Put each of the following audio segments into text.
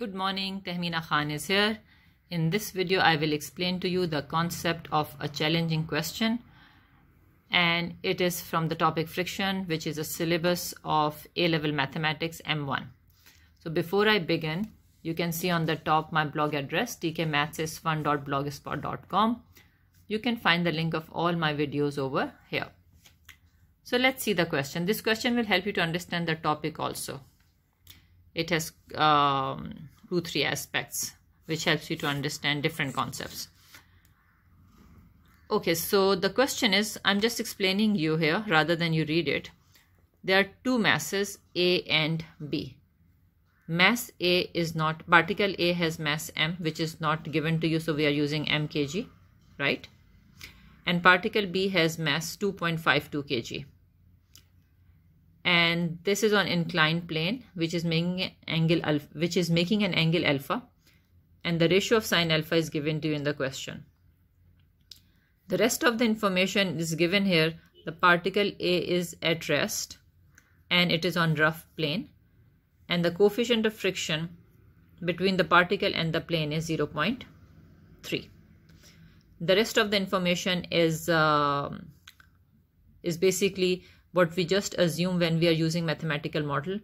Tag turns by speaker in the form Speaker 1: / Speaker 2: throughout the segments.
Speaker 1: Good morning, Tehmeena Khan is here. In this video, I will explain to you the concept of a challenging question, and it is from the topic friction, which is a syllabus of A-level mathematics M1. So before I begin, you can see on the top my blog address, tkmaths.blogspot.com. You can find the link of all my videos over here. So let's see the question. This question will help you to understand the topic also. It has 2-3 aspects which helps you to understand different concepts. Okay, so the question is, I'm just explaining you here rather than you read it. There are two masses, A and B. Mass A is not, particle A has mass M, which is not given to you, so we are using m kg, right? And particle B has mass 2.52 kg. And this is on inclined plane, which is making an angle alpha, and the ratio of sine alpha is given to you in the question. The rest of the information is given here. The particle A is at rest and it is on rough plane, and the coefficient of friction between the particle and the plane is 0.3. The rest of the information is basically what we just assume when we are using mathematical model,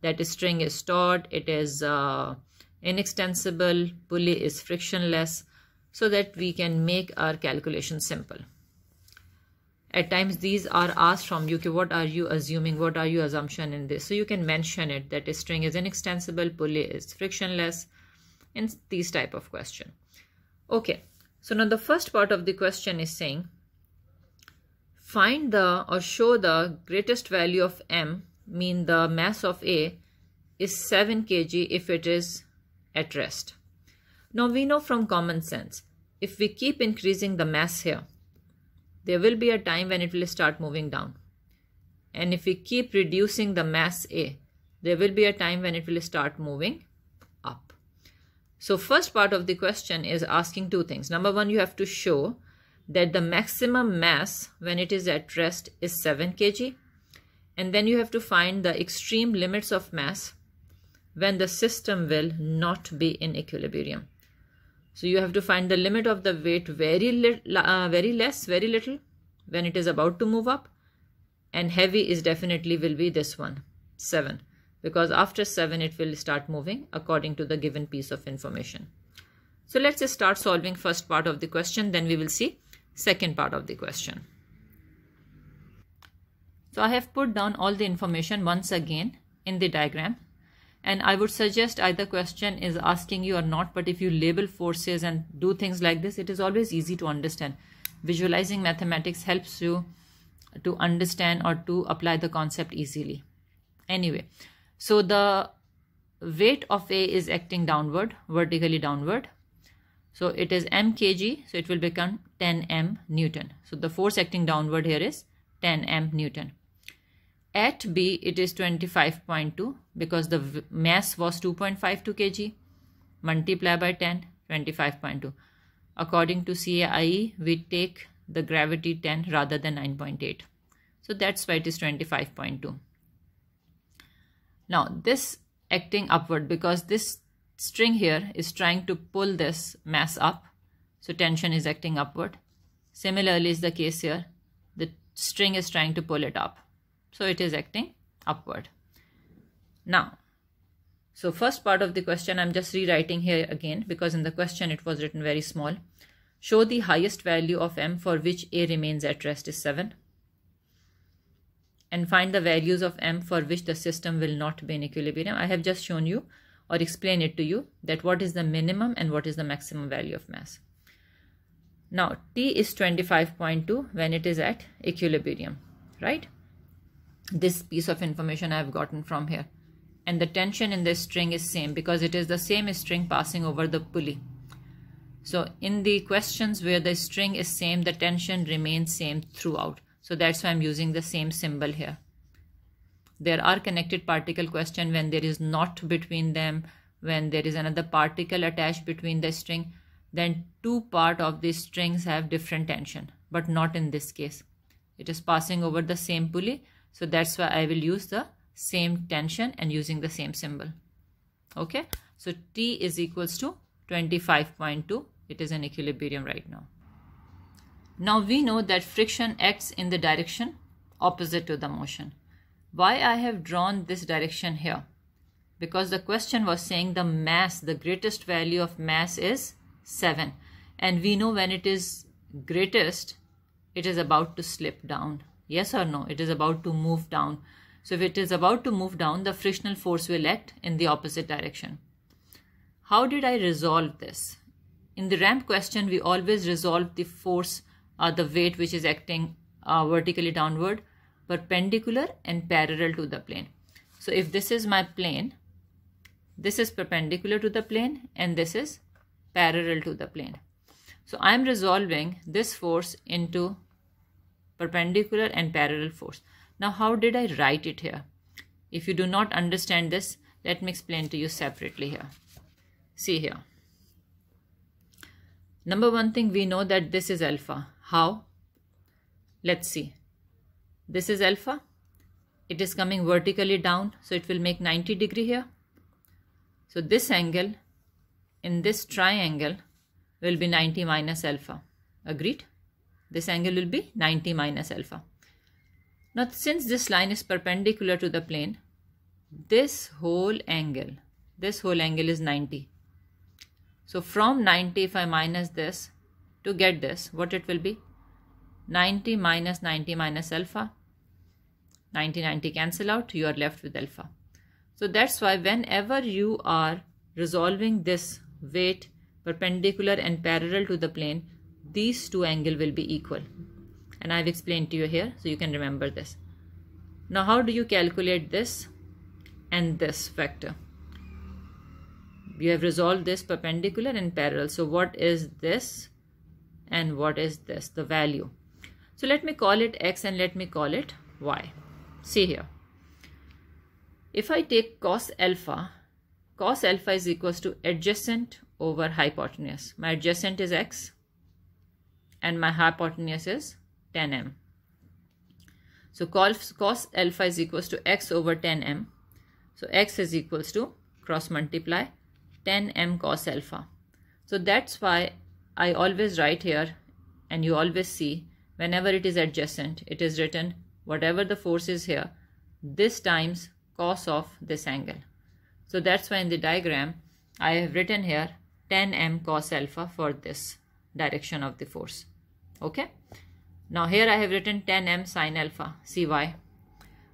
Speaker 1: that string is taut, it is inextensible, pulley is frictionless, so that we can make our calculation simple. At times these are asked from you, what are you assuming, what are your assumption in this? So you can mention it, that a string is inextensible, pulley is frictionless, in these type of question. Okay, so now the first part of the question is saying, find the or show the greatest value of M, mean the mass of A is 7 kg if it is at rest. Now we know from common sense, if we keep increasing the mass here, there will be a time when it will start moving down. And if we keep reducing the mass A, there will be a time when it will start moving up. So first part of the question is asking two things. Number one, you have to show that the maximum mass when it is at rest is 7 kg, and then you have to find the extreme limits of mass when the system will not be in equilibrium. So you have to find the limit of the weight very little when it is about to move up, and heavy is definitely will be this one, 7, because after 7 it will start moving according to the given piece of information. So let's just start solving first part of the question, then we will see second part of the question. So I have put down all the information once again in the diagram, and I would suggest either question is asking you or not, but if you label forces and do things like this, it is always easy to understand. Visualizing mathematics helps you to understand or to apply the concept easily. Anyway, so the weight of A is acting downward, vertically downward. So it is m kg, so it will become 10 m Newton. So the force acting downward here is 10 m Newton. At B, it is 25.2 because the mass was 2.52 kg. Multiply by 10, 25.2. According to CAIE, we take the gravity 10 rather than 9.8. So that's why it is 25.2. Now this acting upward, because this string here is trying to pull this mass up, so tension is acting upward. Similarly is the case here, the string is trying to pull it up, so it is acting upward. Now, so first part of the question I'm just rewriting here again, because in the question it was written very small. Show the highest value of M for which A remains at rest is 7, and find the values of M for which the system will not be in equilibrium. I have just shown you or explain it to you that what is the minimum and what is the maximum value of mass. Now T is 25.2 when it is at equilibrium, right? This piece of information I have gotten from here, and the tension in this string is same because it is the same string passing over the pulley. So in the questions where the string is same, the tension remains same throughout. So that's why I'm using the same symbol here. There are connected particle question when there is not between them, when there is another particle attached between the string, then two part of the strings have different tension, but not in this case. It is passing over the same pulley, so that's why I will use the same tension and using the same symbol. Okay, So T is equals to 25.2. It is in equilibrium right now. Now we know that friction acts in the direction opposite to the motion. Why I have drawn this direction here? Because the question was saying the mass, the greatest value of mass is 7. And we know when it is greatest, it is about to slip down. Yes or no? It is about to move down. So if it is about to move down, the frictional force will act in the opposite direction. How did I resolve this? In the ramp question, we always resolve the force, the weight which is acting vertically downward, perpendicular and parallel to the plane. So if this is my plane, this is perpendicular to the plane and this is parallel to the plane. So I am resolving this force into perpendicular and parallel force. Now how did I write it here? If you do not understand this, let me explain to you separately here. See here. Number one thing, we know that this is alpha. How? Let's see. This is alpha. It is coming vertically down, so it will make 90 degree here. So this angle in this triangle will be 90 minus alpha. Agreed? This angle will be 90 minus alpha. Now since this line is perpendicular to the plane, this whole angle is 90. So from 90, if I minus this to get this, what it will be? 90 minus alpha. 90 cancel out, you are left with alpha. So that's why whenever you are resolving this weight perpendicular and parallel to the plane, these two angles will be equal. And I've explained to you here, so you can remember this. Now how do you calculate this and this vector? You have resolved this perpendicular and parallel. So what is this and what is this? The value. So let me call it x and let me call it y. See here. If I take cos alpha is equals to adjacent over hypotenuse. My adjacent is x and my hypotenuse is 10m. So cos alpha is equals to x over 10m. So x is equals to cross multiply 10m cos alpha. So that's why I always write here, and you always see whenever it is adjacent, it is written whatever the force is here, this times cos of this angle. So that's why in the diagram I have written here 10m cos alpha for this direction of the force. Okay. Now here I have written 10m sin alpha. See why?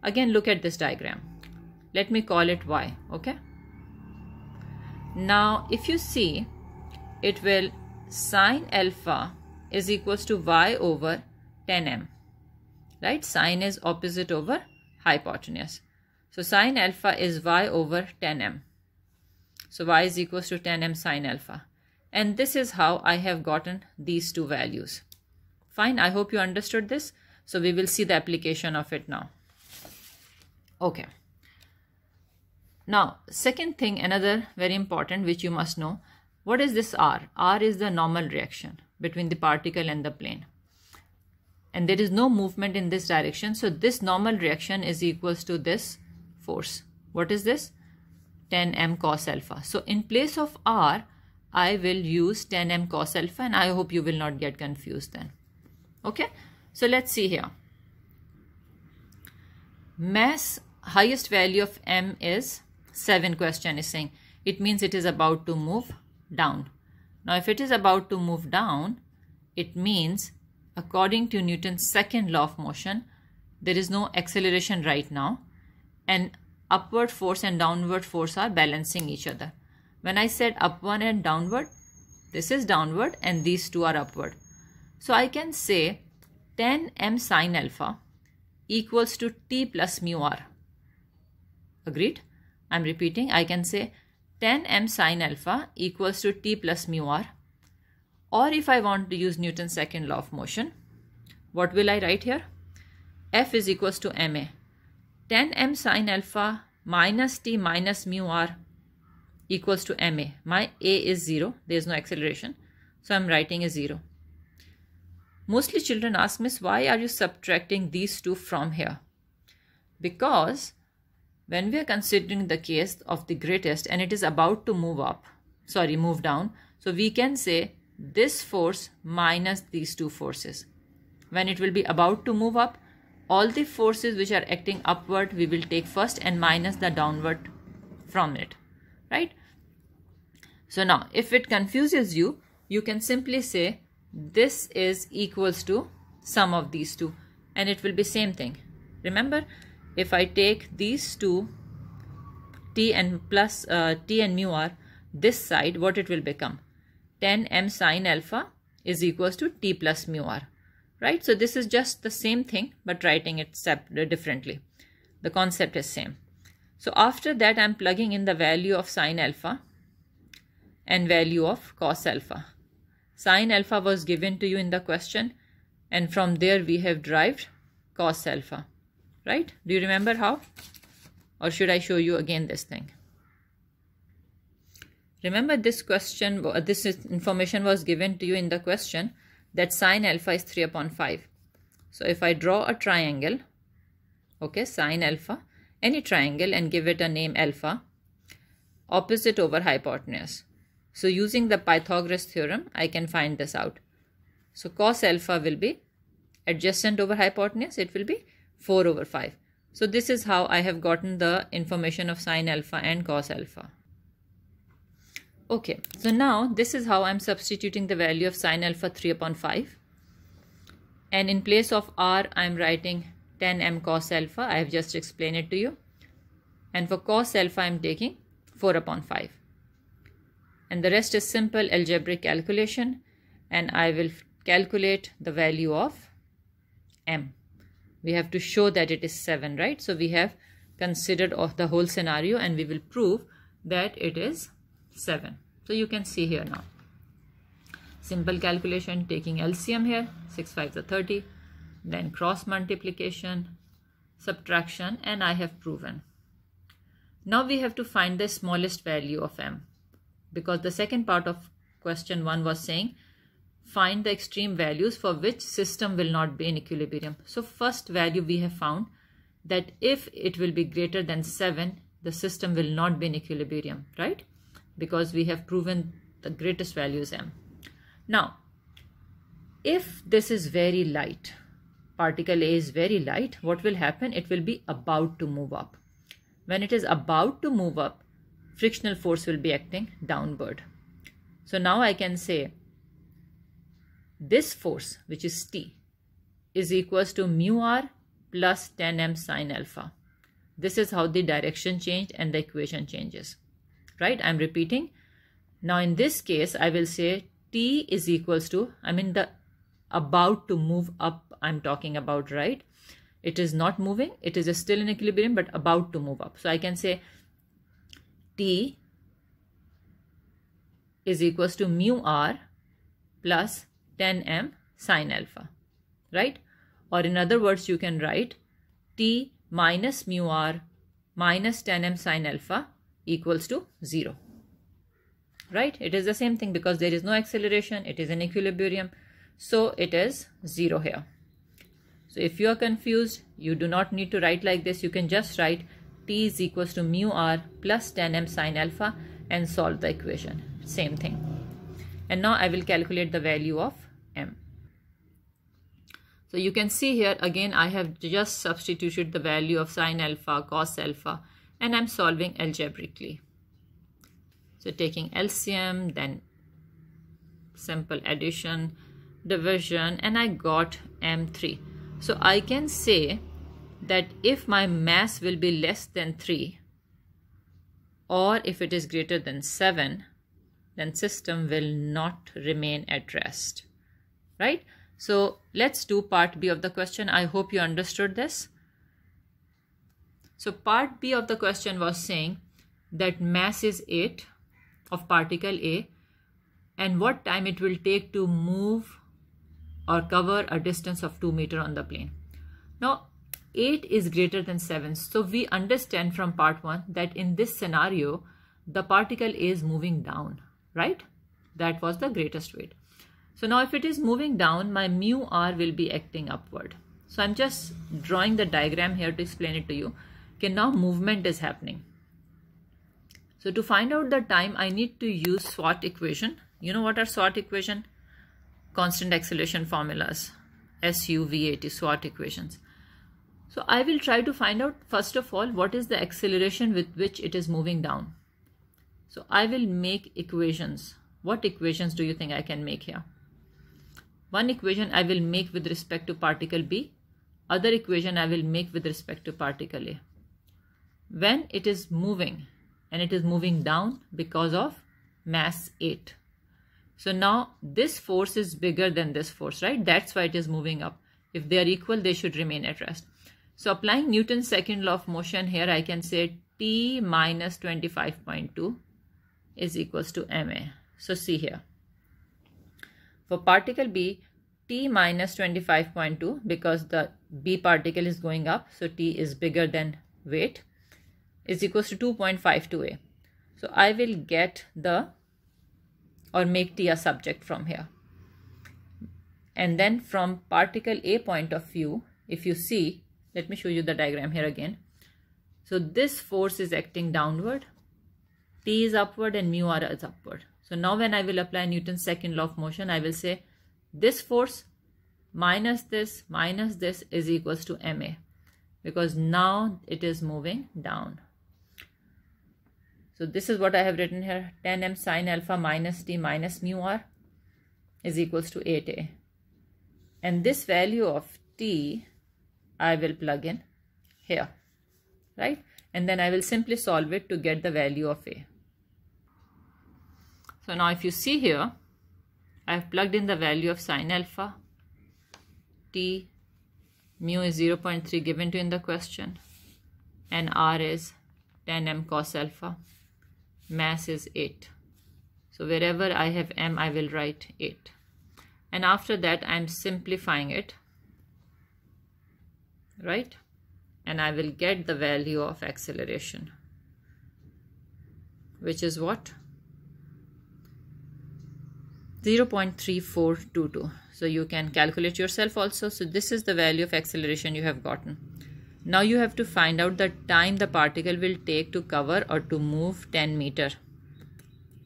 Speaker 1: Again look at this diagram. Let me call it y. Okay. Now if you see, it will sin alpha is equals to y over 10m. Right? Sine is opposite over hypotenuse. So sin alpha is y over 10m. So y is equals to 10m sin alpha. And this is how I have gotten these two values. Fine, I hope you understood this. So we will see the application of it now. Okay. Now, second thing, another very important which you must know. What is this R? R is the normal reaction between the particle and the plane. And there is no movement in this direction. So this normal reaction is equals to this force. What is this? 10m cos alpha. So in place of R, I will use 10m cos alpha, and I hope you will not get confused then. Okay. So let's see here. Mass highest value of m is 7, question is saying. It means it is about to move down. Now if it is about to move down, it means according to Newton's second law of motion, there is no acceleration right now, and upward force and downward force are balancing each other. When I said upward and downward, this is downward and these two are upward. So I can say 10m sin alpha equals to t plus mu r. Agreed? I'm repeating. I can say 10m sin alpha equals to t plus mu r. Or if I want to use Newton's second law of motion, what will I write here? F is equals to ma. 10m sin alpha minus t minus mu r equals to ma. My a is 0. There is no acceleration. So I'm writing a 0. Mostly children ask, Miss, why are you subtracting these two from here? Because when we are considering the case of the greatest and it is about to move down, so we can say this force minus these two forces. When it will be about to move up, all the forces which are acting upward we will take first and minus the downward from it, right? So now if it confuses you, you can simply say this is equals to sum of these two, and it will be same thing. Remember, if I take these two t and mu r this side, what it will become? 10m sine alpha is equals to t plus mu r, right? So this is just the same thing but writing it differently. The concept is same. So after that I'm plugging in the value of sine alpha and value of cos alpha. Sine alpha was given to you in the question, and from there we have derived cos alpha, right? Do you remember how? Or should I show you again this thing? Remember, this question, this information was given to you in the question that sine alpha is 3 upon 5. So if I draw a triangle, okay, sine alpha, any triangle, and give it a name alpha, opposite over hypotenuse. So using the Pythagoras theorem, I can find this out. So cos alpha will be adjacent over hypotenuse, it will be 4 over 5. So this is how I have gotten the information of sine alpha and cos alpha. Okay, so now this is how I'm substituting the value of sine alpha 3 upon 5. And in place of r, I'm writing 10m cos alpha. I have just explained it to you. And for cos alpha, I'm taking 4 upon 5. And the rest is simple algebraic calculation. And I will calculate the value of m. We have to show that it is 7, right? So we have considered of the whole scenario and we will prove that it is 7. So you can see here now. Simple calculation, taking LCM here, 6 5s are 30. Then cross multiplication, subtraction, and I have proven. Now we have to find the smallest value of m, because the second part of question 1 was saying find the extreme values for which system will not be in equilibrium. So first value we have found that if it will be greater than 7, the system will not be in equilibrium, right? Because we have proven the greatest value is m. Now, if this is very light, particle A is very light, what will happen? It will be about to move up. When it is about to move up, frictional force will be acting downward. So now I can say this force, which is T, is equals to mu r plus 10m sine alpha. This is how the direction changed and the equation changes, right? I'm repeating. Now in this case, I will say T is equals to, I mean the about to move up I'm talking about, right? It is not moving, it is still in equilibrium but about to move up. So I can say T is equals to mu r plus 10m sine alpha, right? Or in other words, you can write T minus mu r minus 10m sine alpha equals to 0, right? It is the same thing because there is no acceleration, it is in equilibrium, so it is 0 here. So if you are confused, you do not need to write like this. You can just write T is equals to mu r plus 10m sine alpha and solve the equation. Same thing. And now I will calculate the value of m. So you can see here again I have just substituted the value of sine alpha, cos alpha, and I'm solving algebraically. So taking LCM, then simple addition, division, and I got m3. So I can say that if my mass will be less than 3 or if it is greater than 7, then system will not remain at rest, right? So let's do part B of the question. I hope you understood this. So part B of the question was saying that mass is 8 of particle A and what time it will take to move or cover a distance of 2 meters on the plane. Now 8 is greater than 7. So we understand from part 1 that in this scenario, the particle A is moving down, right? That was the greatest weight. So now if it is moving down, my mu r will be acting upward. So I'm just drawing the diagram here to explain it to you. Okay, now movement is happening. So to find out the time, I need to use SWOT equation. You know what are SWOT equation? Constant acceleration formulas. SUVAT, SWOT equations. So I will try to find out, first of all, what is the acceleration with which it is moving down. So I will make equations. What equations do you think I can make here? One equation I will make with respect to particle B. Other equation I will make with respect to particle A. When it is moving, and it is moving down because of mass 8. So now this force is bigger than this force, right? That's why it is moving up. If they are equal, they should remain at rest. So applying Newton's second law of motion here, I can say T minus 25.2 is equals to ma. So see here. For particle B, T minus 25.2, because the B particle is going up, so T is bigger than weight, is equals to 2.52a. So I will get make T a subject from here. And then from particle A point of view, if you see, let me show you the diagram here again. So this force is acting downward, T is upward and mu r is upward. So now when I will apply Newton's second law of motion, I will say this force minus this is equals to ma, because now it is moving down. So this is what I have written here, 10m sine alpha minus T minus mu r is equals to 8a. And this value of T I will plug in here, right? And then I will simply solve it to get the value of A. So now if you see here, I have plugged in the value of sine alpha, T, mu is 0.3 given to in the question, and R is 10m cos alpha, mass is 8. So wherever I have m, I will write 8. And after that, I am simplifying it, right? And I will get the value of acceleration, which is what? 0.3422. So you can calculate yourself also. So this is the value of acceleration you have gotten. Now you have to find out the time the particle will take to cover or to move 10 meters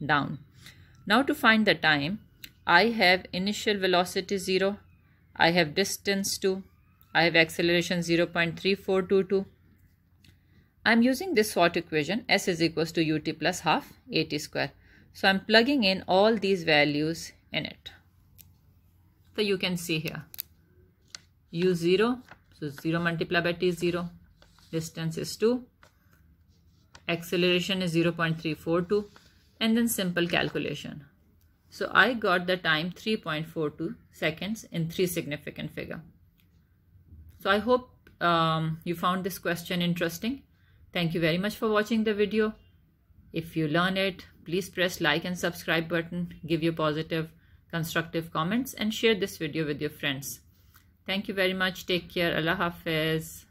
Speaker 1: down. Now to find the time, I have initial velocity 0, I have distance 2, I have acceleration 0.3422. I am using this SWOT equation, S is equals to ut plus half at square. So I am plugging in all these values in it. So you can see here, u0, so 0 multiplied by t is 0, distance is 2, acceleration is 0.342, and then simple calculation. So I got the time 3.42 seconds in 3 significant figure. So I hope you found this question interesting. Thank you very much for watching the video. If you learn it, please press like and subscribe button, give your positive, constructive comments, and share this video with your friends. Thank you very much. Take care. Allah Hafiz.